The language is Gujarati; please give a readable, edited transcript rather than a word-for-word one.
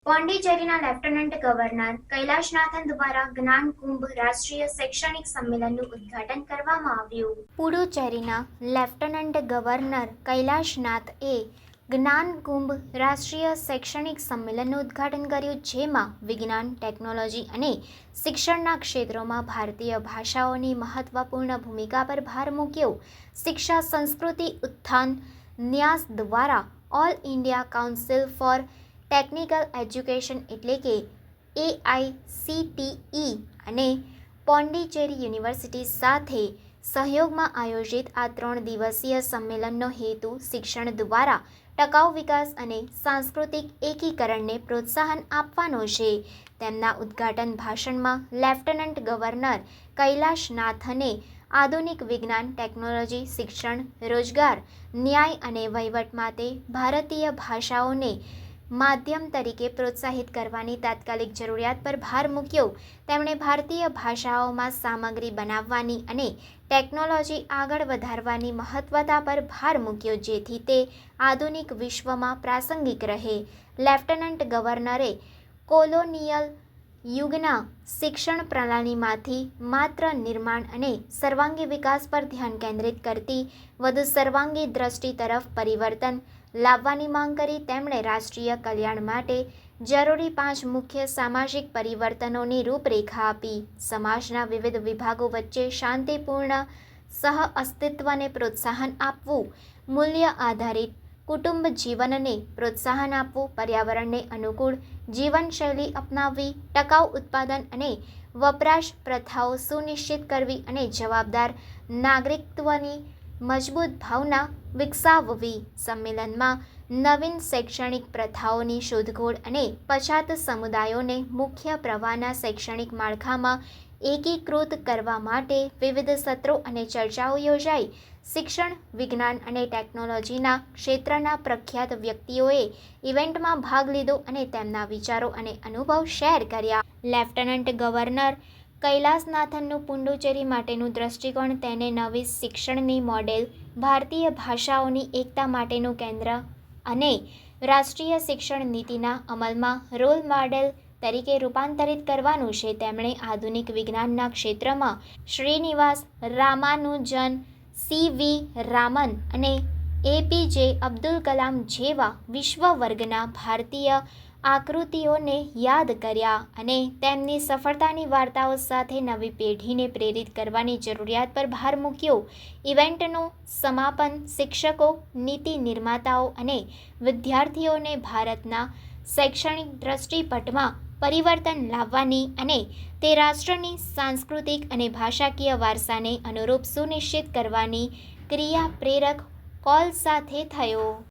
પોંડિચેરીના લેફ્ટનન્ટ ગવર્નર કૈલાશનાથન દ્વારા જ્ઞાન કુંભ રાષ્ટ્રીય શૈક્ષણિક સંમેલનનું ઉદ્ઘાટન કરવામાં આવ્યું. પુડુચેરીના લેફ્ટનન્ટ ગવર્નર કૈલાશનાથે જ્ઞાન કુંભ રાષ્ટ્રીય શૈક્ષણિક સંમેલનનું ઉદ્ઘાટન કર્યું, જેમાં વિજ્ઞાન, ટેકનોલોજી અને શિક્ષણના ક્ષેત્રોમાં ભારતીય ભાષાઓની મહત્વપૂર્ણ ભૂમિકા પર ભાર મૂક્યો. શિક્ષા સંસ્કૃતિ ઉત્થાન ન્યાસ દ્વારા all India council four technical education એટલે કે AICTE અને પોંડિચેરી યુનિવર્સિટી સાથે સહયોગમાં આયોજિત આ 3 દિવસીય સંમેલનનો હેતુ શિક્ષણ દ્વારા ટકાઉ વિકાસ અને સાંસ્કૃતિક એકીકરણને પ્રોત્સાહન આપવાનો છે. તેમના ઉદ્ઘાટન ભાષણમાં લેફ્ટનન્ટ ગવર્નર કૈલાશનાથને આધુનિક વિજ્ઞાન, ટેકનોલોજી, શિક્ષણ, રોજગાર, ન્યાય અને વહીવટ માટે ભારતીય ભાષાઓને માધ્યમ તરીકે પ્રોત્સાહિત કરવાની તાત્કાલિક જરૂરિયાત પર ભાર મૂક્યો. તેમણે ભારતીય ભાષાઓમાં સામગ્રી બનાવવાની અને ટેકનોલોજી આગળ વધારવાની મહત્વતા પર ભાર મૂક્યો, જેથી તે આધુનિક વિશ્વમાં પ્રાસંગિક રહે. લેફ્ટનન્ટ ગવર્નરે કોલોનિયલ યુગના શિક્ષણ પ્રણાલીમાંથી માત્ર નિર્માણ અને સર્વાંગી વિકાસ પર ધ્યાન કેન્દ્રિત કરતી વધુ સર્વાંગી દ્રષ્ટિ તરફ પરિવર્તન લાવવાની માંગ કરી. તેમણે રાષ્ટ્રીય કલ્યાણ માટે જરૂરી 5 મુખ્ય સામાજિક પરિવર્તનોની રૂપરેખા આપી. સમાજના વિવિધ વિભાગો વચ્ચે શાંતિપૂર્ણ સહઅસ્તિત્વને પ્રોત્સાહન આપવું, મૂલ્ય આધારિત કુટુંબ જીવનને પ્રોત્સાહન આપવું, પર્યાવરણને અનુકૂળ જીવનશૈલી અપનાવવી, ટકાઉ ઉત્પાદન અને વપરાશ પ્રથાઓ સુનિશ્ચિત કરવી અને જવાબદાર નાગરિકત્વની મજબૂત ભાવના વિકસાવવી. સંમેલનમાં નવીન શૈક્ષણિક પ્રથાઓની શોધખોળ અને પછાત સમુદાયોને મુખ્ય પ્રવાહના શૈક્ષણિક માળખામાં એકીકૃત કરવા માટે વિવિધ સત્રો અને ચર્ચાઓ યોજાઈ. શિક્ષણ, વિજ્ઞાન અને ટેકનોલોજીના ક્ષેત્રના પ્રખ્યાત વ્યક્તિઓએ ઇવેન્ટમાં ભાગ લીધો અને તેમના વિચારો અને અનુભવ શેર કર્યા. લેફ્ટનન્ટ ગવર્નર કૈલાસનાથનનું પુડુચેરી માટેનું દ્રષ્ટિકોણ તેને નવી શિક્ષણની મોડેલ, ભારતીય ભાષાઓની એકતા માટેનું કેન્દ્ર અને રાષ્ટ્રીય શિક્ષણ નીતિના અમલમાં રોલ મોડેલ તરીકે રૂપાંતરિત કરવાનું છે. તેમણે આધુનિક વિજ્ઞાનના ક્ષેત્રમાં શ્રીનિવાસ રામાનુજન, CV રામન અને APJ અબ્દુલ કલામ જેવા વિશ્વ વર્ગના ભારતીય આકૃતિઓને યાદ કર્યા અને તેમની સફળતાની વાર્તાઓ સાથે નવી પેઢીને પ્રેરિત કરવાની જરૂરિયાત પર ભાર મૂક્યો. ઇવેન્ટનું સમાપન શિક્ષકો, નીતિ નિર્માતાઓ અને વિદ્યાર્થીઓને ભારતના શૈક્ષણિક દ્રષ્ટિપટમાં પરિવર્તન લાવવાની અને તે રાષ્ટ્રની સાંસ્કૃતિક અને ભાષાકીય વારસાને અનુરૂપ સુનિશ્ચિત કરવાની ક્રિયાપ્રેરક કોલ સાથે થયો.